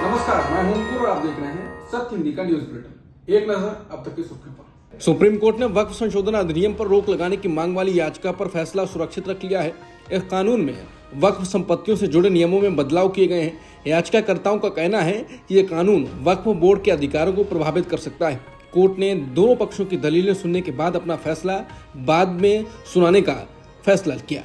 नमस्कार, मैं हूं अंकुर और आप देख रहे हैं सत्य हिंदी का न्यूज बुलेटिन। एक नजर अब तक की सुर्खियों पर। सुप्रीम कोर्ट ने वक्फ संशोधन अधिनियम पर रोक लगाने की मांग वाली याचिका पर फैसला सुरक्षित रख लिया है। इस कानून में वक्फ संपत्तियों से जुड़े नियमों में बदलाव किए गए हैं। याचिकाकर्ताओं का कहना है कि यह कानून वक्फ बोर्ड के अधिकारों को प्रभावित कर सकता है। कोर्ट ने दोनों पक्षों की दलीलें सुनने के बाद अपना फैसला बाद में सुनाने का फैसला किया।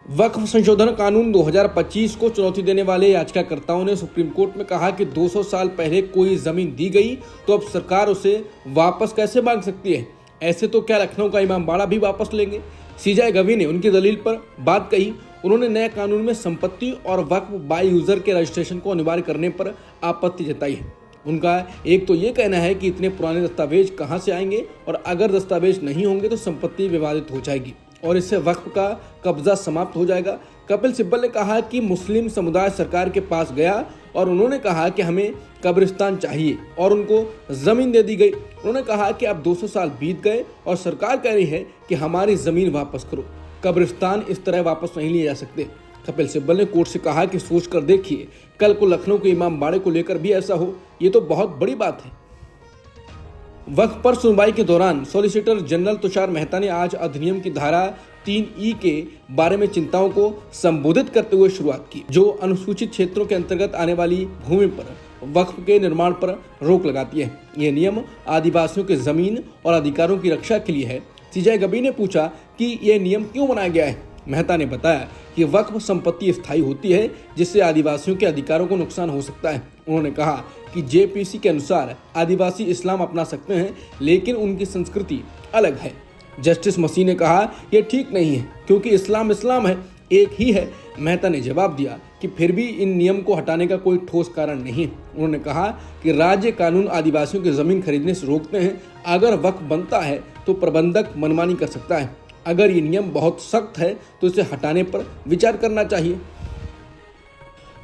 वक्फ संशोधन कानून 2025 को चुनौती देने वाले याचिकाकर्ताओं ने सुप्रीम कोर्ट में कहा कि 200 साल पहले कोई जमीन दी गई तो अब सरकार उसे वापस कैसे मांग सकती है। ऐसे तो क्या लखनऊ का इमामबाड़ा भी वापस लेंगे। सीजे गवी ने उनकी दलील पर बात कही। उन्होंने नए कानून में संपत्ति और वक्फ बाय यूजर के रजिस्ट्रेशन को अनिवार्य करने पर आपत्ति जताई है। उनका एक तो ये कहना है कि इतने पुराने दस्तावेज कहाँ से आएंगे और अगर दस्तावेज नहीं होंगे तो संपत्ति विवादित हो जाएगी और इससे वक्फ का कब्जा समाप्त हो जाएगा। कपिल सिब्बल ने कहा कि मुस्लिम समुदाय सरकार के पास गया और उन्होंने कहा कि हमें कब्रिस्तान चाहिए और उनको जमीन दे दी गई। उन्होंने कहा कि अब 200 साल बीत गए और सरकार कह रही है कि हमारी जमीन वापस करो। कब्रिस्तान इस तरह वापस नहीं लिए जा सकते। कपिल सिब्बल ने कोर्ट से कहा कि सोच कर देखिए, कल को लखनऊ के इमामबाड़े को लेकर भी ऐसा हो, ये तो बहुत बड़ी बात है। वक्फ पर सुनवाई के दौरान सॉलिसिटर जनरल तुषार मेहता ने आज अधिनियम की धारा 3E के बारे में चिंताओं को संबोधित करते हुए शुरुआत की, जो अनुसूचित क्षेत्रों के अंतर्गत आने वाली भूमि पर वक्फ के निर्माण पर रोक लगाती है। यह नियम आदिवासियों के जमीन और अधिकारों की रक्षा के लिए है। सीजे गवी ने पूछा कि यह नियम क्यों बनाया गया है। मेहता ने बताया कि वक्फ संपत्ति स्थायी होती है जिससे आदिवासियों के अधिकारों को नुकसान हो सकता है। उन्होंने कहा कि जेपीसी के अनुसार आदिवासी इस्लाम अपना सकते हैं लेकिन उनकी संस्कृति अलग है। जस्टिस मसीह ने कहा यह ठीक नहीं है क्योंकि इस्लाम है, एक ही है। मेहता ने जवाब दिया कि फिर भी इन नियम को हटाने का कोई ठोस कारण नहीं। उन्होंने कहा कि राज्य कानून आदिवासियों की जमीन खरीदने से रोकते हैं। अगर वक्फ बनता है तो प्रबंधक मनमानी कर सकता है। अगर ये नियम बहुत सख्त है तो इसे हटाने पर विचार करना चाहिए।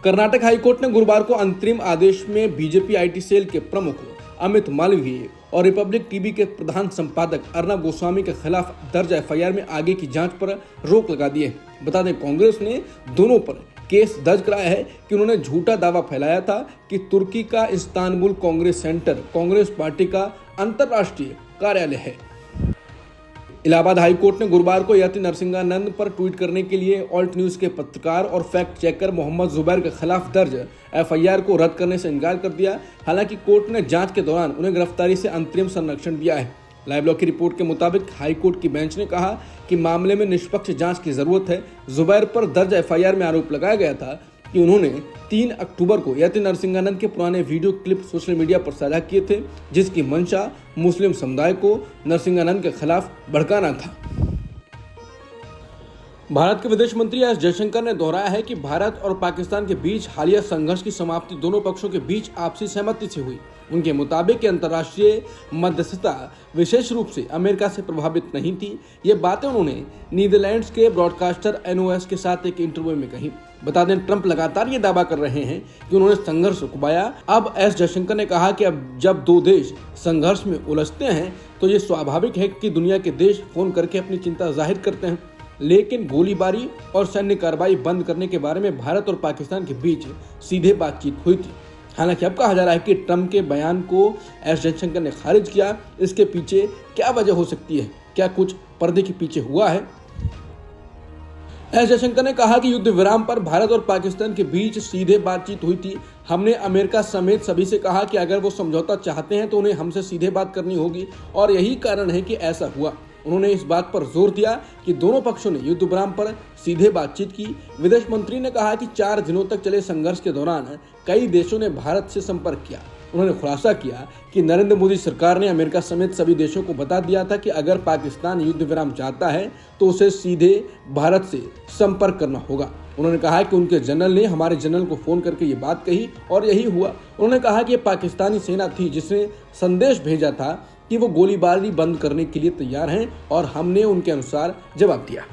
कर्नाटक हाईकोर्ट ने गुरुवार को अंतरिम आदेश में बीजेपी आईटी सेल के प्रमुख अमित मालवीय और रिपब्लिक टीवी के प्रधान संपादक अर्नब गोस्वामी के खिलाफ दर्ज एफआईआर में आगे की जांच पर रोक लगा दी है। बता दें, कांग्रेस ने दोनों पर केस दर्ज कराया है कि उन्होंने झूठा दावा फैलाया था कि तुर्की का Istanbul Congress centre Congress party का अंतर्राष्ट्रीय कार्यालय है। इलाहाबाद हाईकोर्ट ने गुरुवार को यति नरसिंहानंद पर ट्वीट करने के लिए ऑल्ट न्यूज के पत्रकार और फैक्ट चेकर मोहम्मद जुबैर के खिलाफ दर्ज एफआईआर को रद्द करने से इनकार कर दिया। हालांकि कोर्ट ने जांच के दौरान उन्हें गिरफ्तारी से अंतरिम संरक्षण दिया है। लाइव लॉ की रिपोर्ट के मुताबिक हाईकोर्ट की बेंच ने कहा कि मामले में निष्पक्ष जांच की जरूरत है। जुबैर पर दर्ज एफआईआर में आरोप लगाया गया था कि उन्होंने 3 अक्टूबर को यति नरसिंहानंद के पुराने वीडियो क्लिप सोशल मीडिया पर साझा किए थे, जिसकी मंशा मुस्लिम समुदाय को नरसिंहानंद के खिलाफ भड़काना था। भारत के विदेश मंत्री एस जयशंकर ने दोहराया है कि भारत और पाकिस्तान के बीच हालिया संघर्ष की समाप्ति दोनों पक्षों के बीच आपसी सहमति से हुई। उनके मुताबिक अंतर्राष्ट्रीय मध्यस्थता विशेष रूप से अमेरिका से प्रभावित नहीं थी। ये बातें उन्होंने नीदरलैंड्स के ब्रॉडकास्टर NOS के साथ एक इंटरव्यू में कही। बता दें, ट्रंप लगातार ये दावा कर रहे हैं कि उन्होंने संघर्ष रुकवाया। अब एस जयशंकर ने कहा कि अब जब दो देश संघर्ष में उलझते हैं तो ये स्वाभाविक है कि दुनिया के देश फोन करके अपनी चिंता जाहिर करते हैं, लेकिन गोलीबारी और सैन्य कार्रवाई बंद करने के बारे में भारत और पाकिस्तान के बीच सीधे बातचीत हुई थी। हालांकि अब कहा जा रहा है कि ट्रंप के बयान को एस जयशंकर ने खारिज किया। इसके पीछे क्या वजह हो सकती है? क्या कुछ पर्दे के पीछे हुआ है? एस जयशंकर ने कहा कि युद्ध विराम पर भारत और पाकिस्तान के बीच सीधे बातचीत हुई थी। हमने अमेरिका समेत सभी से कहा कि अगर वो समझौता चाहते हैं तो उन्हें हमसे सीधे बात करनी होगी और यही कारण है कि ऐसा हुआ। उन्होंने इस बात पर जोर दिया कि दोनों पक्षों ने युद्ध विराम पर सीधे बातचीत की। विदेश मंत्री ने कहा कि 4 दिनों तक चले संघर्ष के दौरान कई देशों ने भारत से संपर्क किया। उन्होंने खुलासा किया कि नरेंद्र मोदी सरकार ने अमेरिका समेत सभी देशों को बता दिया था कि अगर पाकिस्तान युद्ध विराम चाहता है तो उसे सीधे भारत से संपर्क करना होगा। उन्होंने कहा कि उनके जनरल ने हमारे जनरल को फोन करके ये बात कही और यही हुआ। उन्होंने कहा कि ये पाकिस्तानी सेना थी जिसने संदेश भेजा था कि वो गोलीबारी बंद करने के लिए तैयार हैं और हमने उनके अनुसार जवाब दिया।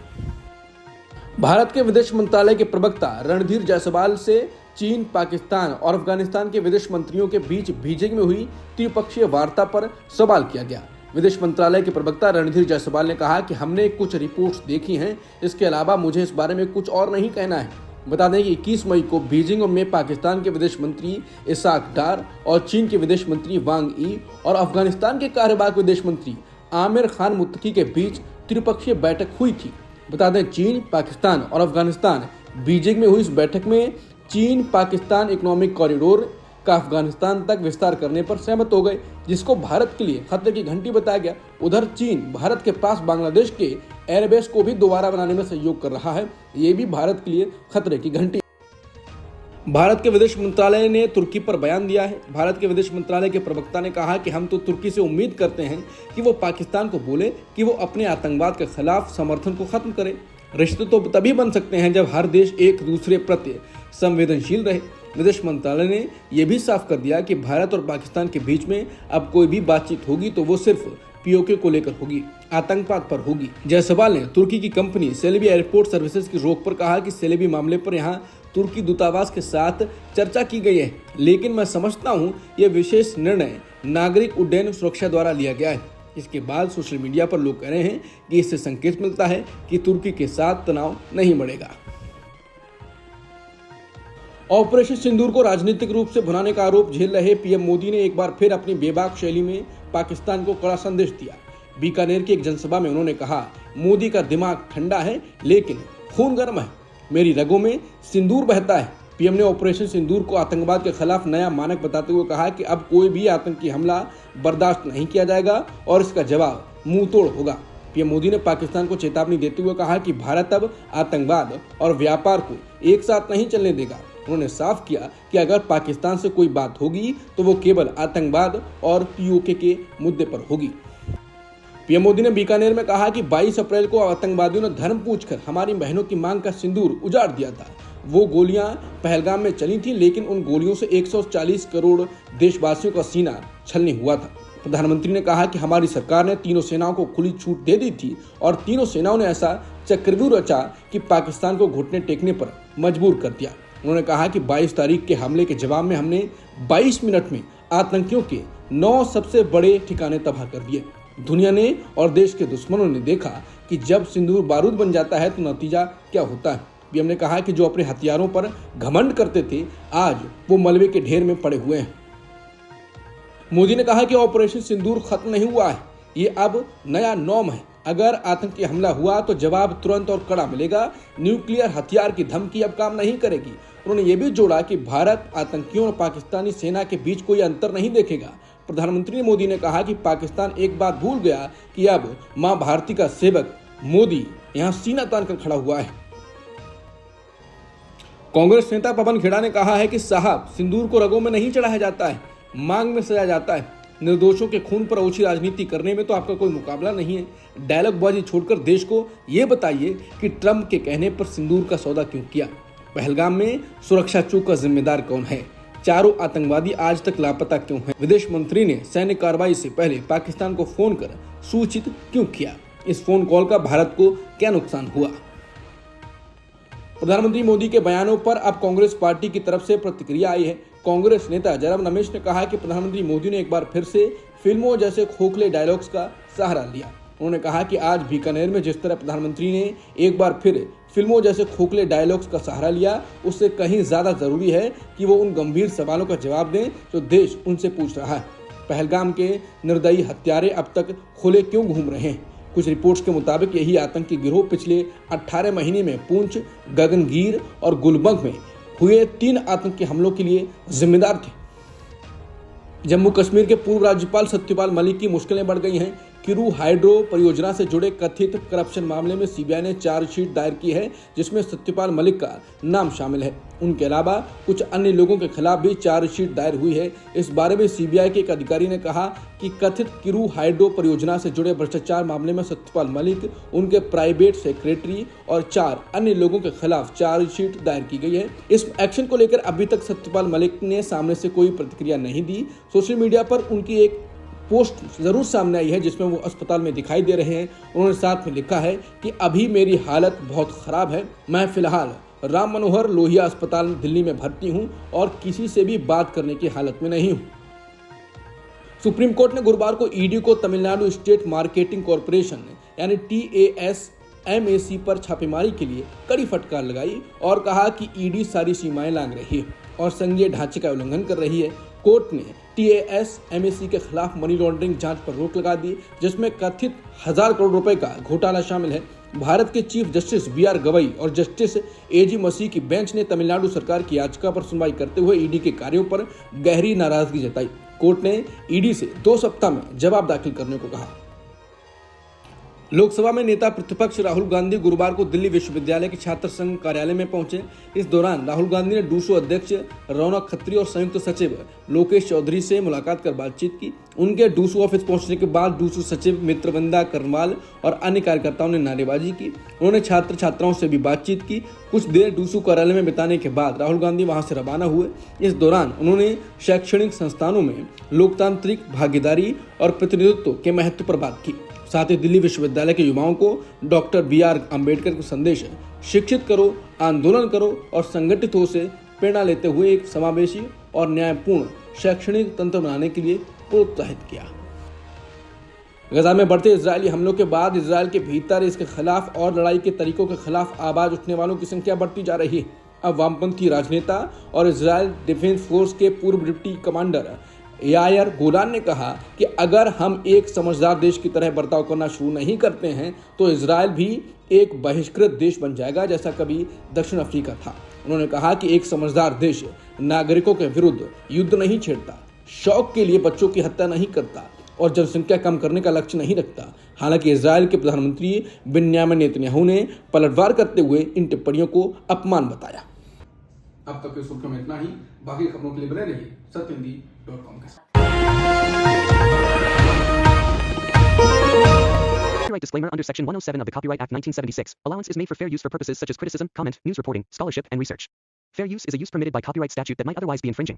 भारत के विदेश मंत्रालय के प्रवक्ता रणधीर जायसवाल से चीन, पाकिस्तान और अफगानिस्तान के विदेश मंत्रियों के बीच बीजिंग में हुई त्रिपक्षीय वार्ता पर सवाल किया गया। विदेश मंत्रालय के प्रवक्ता रणधीर जायसवाल ने कहा कि हमने कुछ रिपोर्ट्स देखी हैं, इसके अलावा मुझे इस बारे में कुछ और नहीं कहना है। बता दें कि 21 मई को बीजिंग में पाकिस्तान के विदेश मंत्री इसाक डार और चीन के विदेश मंत्री वांग ई और अफगानिस्तान के कार्यवाहक विदेश मंत्री आमिर खान मुत्तकी के बीच त्रिपक्षीय बैठक हुई थी। बता दें चीन, पाकिस्तान और अफगानिस्तान बीजिंग में हुई इस बैठक में चीन पाकिस्तान इकोनॉमिक कॉरिडोर का अफगानिस्तान तक विस्तार करने पर सहमत हो गए, जिसको भारत के लिए खतरे की घंटी बताया गया। उधर चीन भारत के पास बांग्लादेश के एयरबेस को भी दोबारा बनाने में सहयोग कर रहा है, ये भी भारत के लिए खतरे की घंटी। भारत के विदेश मंत्रालय ने तुर्की पर बयान दिया है। भारत के विदेश मंत्रालय के प्रवक्ता ने कहा कि हम तो तुर्की से उम्मीद करते हैं कि वो पाकिस्तान को बोले कि वो अपने आतंकवाद के खिलाफ समर्थन को खत्म करे। रिश्ते तो तभी बन सकते हैं जब हर देश एक दूसरे प्रति संवेदनशील रहे। विदेश मंत्रालय ने यह भी साफ कर दिया कि भारत और पाकिस्तान के बीच में अब कोई भी बातचीत होगी तो वो सिर्फ पीओके को लेकर होगी, आतंकवाद पर होगी। जायसवाल ने तुर्की की कंपनी सेलेबी एयरपोर्ट सर्विसेज की रोक पर कहा कि सेलेबी मामले पर यहाँ तुर्की दूतावास के साथ चर्चा की गई है, लेकिन मैं समझता हूँ यह विशेष निर्णय नागरिक उड्डयन सुरक्षा द्वारा लिया गया है। इसके बाद सोशल मीडिया पर लोग कह रहे हैं कि इससे संकेत मिलता है कि तुर्की के साथ तनाव नहीं बढ़ेगा। ऑपरेशन सिंदूर को राजनीतिक रूप से भुनाने का आरोप झेल रहे पीएम मोदी ने एक बार फिर अपनी बेबाक शैली में पाकिस्तान को कड़ा संदेश दिया। बीकानेर की एक जनसभा में उन्होंने कहा, मोदी का दिमाग ठंडा है लेकिन खून गर्म है, मेरी रगों में सिंदूर बहता है। पीएम ने ऑपरेशन सिंदूर को आतंकवाद के खिलाफ नया मानक बताते हुए कहा कि अब कोई भी आतंकी हमला बर्दाश्त नहीं किया जाएगा और इसका जवाब मुंह तोड़ होगा। पीएम मोदी ने पाकिस्तान को चेतावनी देते हुए कहा कि भारत अब आतंकवाद और व्यापार को एक साथ नहीं चलने देगा। उन्होंने साफ किया कि अगर पाकिस्तान से कोई बात होगी तो वो केवल आतंकवाद और पीओके के मुद्दे पर होगी। पीएम मोदी ने बीकानेर में कहा कि 22 अप्रैल को आतंकवादियों ने धर्म पूछकर हमारी बहनों की मांग का सिंदूर उजाड़ दिया था। वो गोलियां पहलगाम में चली थी, लेकिन उन गोलियों से 140 करोड़ देशवासियों का सीना छलनी हुआ था। प्रधानमंत्री ने कहा कि हमारी सरकार ने तीनों सेनाओं को खुली छूट दे दी थी और तीनों सेनाओं ने ऐसा चक्रव्यूह रचा कि पाकिस्तान को घुटने टेकने पर मजबूर कर दिया। उन्होंने कहा कि 22 तारीख के हमले के जवाब में हमने 22 मिनट में आतंकियों के 9 सबसे बड़े ठिकाने तबाह कर दिए। दुनिया ने और देश के दुश्मनों ने देखा कि जब सिंदूर बारूद बन जाता है तो नतीजा क्या होता है। पीएम ने कहा कि जो अपने हथियारों पर घमंड करते थे आज वो मलबे के ढेर में पड़े हुए हैं। मोदी ने कहा कि ऑपरेशन सिंदूर खत्म नहीं हुआ है, ये अब नया नॉर्म है। अगर आतंकी हमला हुआ तो जवाब तुरंत और कड़ा मिलेगा। न्यूक्लियर हथियार की धमकी अब काम नहीं करेगी। उन्होंने ये भी जोड़ा कि भारत आतंकियों और पाकिस्तानी सेना के बीच कोई अंतर नहीं देखेगा। प्रधानमंत्री मोदी ने कहा कि पाकिस्तान एक बात भूल गया कि अब मां भारती का सेवक मोदी यहां सीना तान कर खड़ा हुआ है। कांग्रेस नेता पवन खेड़ा ने कहा है कि साहब, सिंदूर को रगों में नहीं चढ़ाया जाता है, मांग में सजाया जाता है। निर्दोषों के खून पर ओछी राजनीति करने में तो आपका कोई मुकाबला नहीं है। डायलॉगबाजी छोड़कर देश को ये बताइए कि ट्रंप के कहने पर सिंदूर का सौदा क्यों किया। पहलगाम में सुरक्षा चूक का जिम्मेदार कौन है? चारों आतंकवादी आज तक लापता क्यों हैं? विदेश मंत्री ने सैन्य कार्रवाई से पहले पाकिस्तान को फोन कर सूचित क्यों किया? इस फोन कॉल का भारत को क्या नुकसान हुआ? प्रधानमंत्री मोदी के बयानों पर अब कांग्रेस पार्टी की तरफ से प्रतिक्रिया आई है। कांग्रेस नेता जयराम रमेश ने कहा कि प्रधानमंत्री मोदी ने एक बार फिर से फिल्मों जैसे खोखले डायलॉग्स का सहारा लिया। उन्होंने कहा कि आज बीकानेर में जिस तरह प्रधानमंत्री ने एक बार फिर फिल्मों जैसे खोखले डायलॉग्स का सहारा लिया, उससे कहीं ज्यादा जरूरी है कि वो उन गंभीर सवालों का जवाब दें जो देश उनसे पूछ रहा है। पहलगाम के निर्दयी हत्यारे अब तक खुले क्यों घूम रहे हैं? कुछ रिपोर्ट्स के मुताबिक यही आतंकी गिरोह पिछले 18 महीने में पुंछ, गगनगीर और गुलबर्ग में हुए 3 आतंकी हमलों के लिए जिम्मेदार थे। जम्मू कश्मीर के पूर्व राज्यपाल सत्यपाल मलिक की मुश्किलें बढ़ गई हैं। किरू हाइड्रो परियोजना से जुड़े कथित करप्शन मामले में सीबीआई ने चार्जशीट दायर की है, जिसमें सत्यपाल मलिक का नाम शामिल है। उनके अलावा कुछ अन्य लोगों के खिलाफ भी चार्जशीट दायर हुई है। इस बारे में सीबीआई के एक अधिकारी ने कहा कि कथित किरू हाइड्रो परियोजना से जुड़े भ्रष्टाचार मामले में सत्यपाल मलिक, उनके प्राइवेट सेक्रेटरी और 4 अन्य लोगों के खिलाफ चार्जशीट दायर की गई है। इस एक्शन को लेकर अभी तक सत्यपाल मलिक ने सामने से कोई प्रतिक्रिया नहीं दी। सोशल मीडिया पर उनकी एक पोस्ट जरूर सामने आई है जिसमें वो अस्पताल में दिखाई दे रहे हैं। उन्होंने साथ में लिखा है कि अभी मेरी हालत बहुत खराब है, मैं फिलहाल राम मनोहर लोहिया अस्पताल दिल्ली में भर्ती हूं और किसी से भी बात करने की हालत में नहीं हूं। सुप्रीम कोर्ट ने गुरुवार को ईडी को तमिलनाडु स्टेट मार्केटिंग कॉरपोरेशन यानी TAS एमएसी पर छापेमारी के लिए कड़ी फटकार लगाई और कहा कि ईडी सारी सीमाएं लांघ रही है और संघीय ढांचे का उल्लंघन कर रही है। कोर्ट ने टीएएस एमएसी के खिलाफ मनी लॉन्ड्रिंग जांच पर रोक लगा दी, जिसमें कथित 1000 करोड़ रुपए का घोटाला शामिल है। भारत के चीफ जस्टिस बीआर गवई और जस्टिस एजी मसीह की बेंच ने तमिलनाडु सरकार की याचिका पर सुनवाई करते हुए ईडी के कार्यों पर गहरी नाराजगी जताई। कोर्ट ने ईडी से 2 सप्ताह में जवाब दाखिल करने को कहा। लोकसभा में नेता प्रतिपक्ष राहुल गांधी गुरुवार को दिल्ली विश्वविद्यालय के छात्र संघ कार्यालय में पहुंचे। इस दौरान राहुल गांधी ने डूसू अध्यक्ष रौनक खत्री और संयुक्त सचिव लोकेश चौधरी से मुलाकात कर बातचीत की। उनके डूसू ऑफिस पहुंचने के बाद डूसू सचिव मित्रवंदा करवाल और अन्य कार्यकर्ताओं ने नारेबाजी की। उन्होंने छात्र छात्राओं से भी बातचीत की। कुछ देर डूसू कार्यालय में बिताने के बाद राहुल गांधी वहां से रवाना हुए। इस दौरान उन्होंने शैक्षणिक संस्थानों में लोकतांत्रिक भागीदारी और प्रतिनिधित्व के महत्व पर बात की। साथ ही दिल्ली विश्वविद्यालय के युवाओं को डॉक्टर बीआर अम्बेडकर के संदेश शिक्षित करो, आंदोलन करो और संगठित हो से प्रेरणा लेते हुए एक समावेशी और न्यायपूर्ण शैक्षणिक तंत्र बनाने के लिए प्रोत्साहित किया। गजा में बढ़ते इजरायली हमलों के बाद इजरायल के भीतर इसके खिलाफ और लड़ाई के तरीकों के खिलाफ आवाज उठने वालों की संख्या बढ़ती जा रही है। अब वामपंथी राजनेता और इजरायल डिफेंस फोर्स के पूर्व डिप्टी कमांडर यायर गोलान ने कहा कि अगर हम एक समझदार देश की तरह बर्ताव करना शुरू नहीं करते हैं तो इजरायल भी एक बहिष्कृत देश बन जाएगा, जैसा कभी दक्षिण अफ्रीका था। उन्होंने कहा कि एक समझदार देश नागरिकों के विरुद्ध युद्ध नहीं छेड़ता, शौक के लिए बच्चों की हत्या नहीं करता और जनसंख्या कम करने का लक्ष्य नहीं रखता। हालांकि इजरायल के प्रधानमंत्री बेन्यामिन नेतन्याहू ने पलटवार करते हुए इन टिप्पणियों को अपमान बताया। अब तक की सुर्खियों में इतना ही। बाकी खबरों के लिए बने रहिए सत्यहिंदी.com के साथ। Copyright disclaimer under Section 107 of the Copyright Act 1976. Allowance is made for fair use for purposes such as criticism, comment, news reporting, scholarship, and research. Fair use is a use permitted by copyright statute that might otherwise be infringing.